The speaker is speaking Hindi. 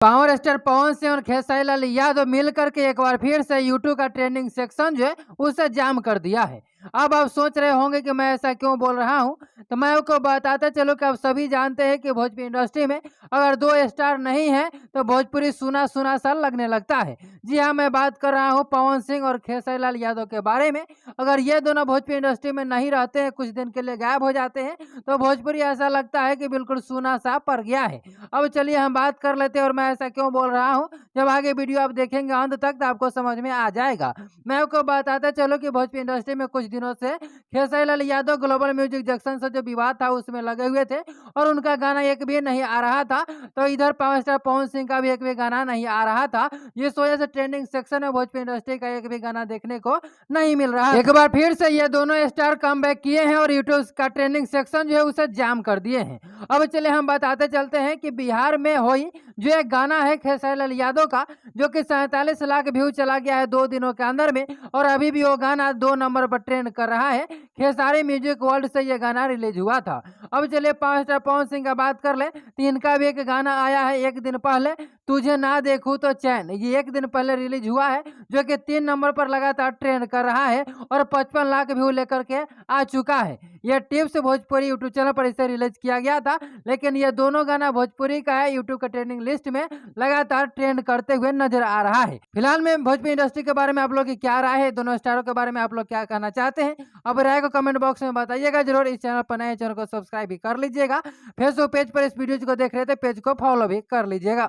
पावर स्टार पवन सिंह और खेसारी लाल यादव मिलकर के एक बार फिर से यूट्यूब का ट्रेंडिंग सेक्शन जो है उसे जाम कर दिया है। अब आप सोच रहे होंगे कि मैं ऐसा क्यों बोल रहा हूं, तो मैं आपको बताता चलूं कि आप सभी जानते हैं कि भोजपुरी इंडस्ट्री में अगर दो स्टार नहीं है तो भोजपुरी सुना सुना सा लगने लगता है। जी हाँ, मैं बात कर रहा हूं पवन सिंह और खेसारी लाल यादव के बारे में। अगर ये दोनों भोजपुरी इंडस्ट्री में नहीं रहते हैं, कुछ दिन के लिए गायब हो जाते हैं, तो भोजपुरी ऐसा लगता है कि बिल्कुल सुना सा पड़ गया है। अब चलिए हम बात कर लेते हैं और मैं ऐसा क्यों बोल रहा हूँ, जब आगे वीडियो आप देखेंगे अंत तक तो आपको समझ में आ जाएगा। मैं आपको बताता चलो कि भोजपुरी इंडस्ट्री में कुछ दिनों से Khesari Lal Yadav global music junction से जो विवाद था उसमें लगे हुए थे और उनका गाना एक भी नहीं आ रहा था। तो इधर पावर स्टार पवन सिंह का भी एक भी गाना नहीं आ रहा था। इस वजह से ट्रेंडिंग सेक्शन में भोजपुरी इंडस्ट्री का एक भी गाना देखने को नहीं मिल रहा। एक बार फिर से ये दोनों स्टार कम किए हैं और यूट्यूब का ट्रेंडिंग सेक्शन जो है उसे जाम कर दिए हैं। अब चले हम बताते चलते हैं कि बिहार में हुई जो एक गाना है खेसारी लाल यादव का, जो कि 47 लाख व्यू चला गया है 2 दिनों के अंदर में, और अभी भी वो गाना 2 नंबर पर ट्रेंड कर रहा है। खेसारी म्यूजिक वर्ल्ड से ये गाना रिलीज हुआ था। अब चलिए पावर स्टार पवन सिंह का बात कर ले, तो इनका भी एक गाना आया है एक दिन पहले, तुझे ना देखूं तो चैन। ये एक दिन पहले रिलीज हुआ है, जो कि 3 नंबर पर लगातार ट्रेंड कर रहा है और 55 लाख व्यू लेकर के आ चुका है। यह टिप्स भोजपुरी यूट्यूब चैनल पर इसे रिलीज किया गया था, लेकिन ये दोनों गाना भोजपुरी का है, यूट्यूब का ट्रेंडिंग लिस्ट में लगातार ट्रेंड करते हुए नजर आ रहा है। फिलहाल में भोजपुरी इंडस्ट्री के बारे में आप लोग की क्या राय है, दोनों स्टारों के बारे में आप लोग क्या कहना चाहते हैं, अब राय को कमेंट बॉक्स में बताइएगा जरूर। इस चैनल पर नए चैनल को सब्सक्राइब भी कर लीजिएगा। फेसबुक पेज पर इस वीडियो को देख रहे थे, पेज को फॉलो भी कर लीजिएगा।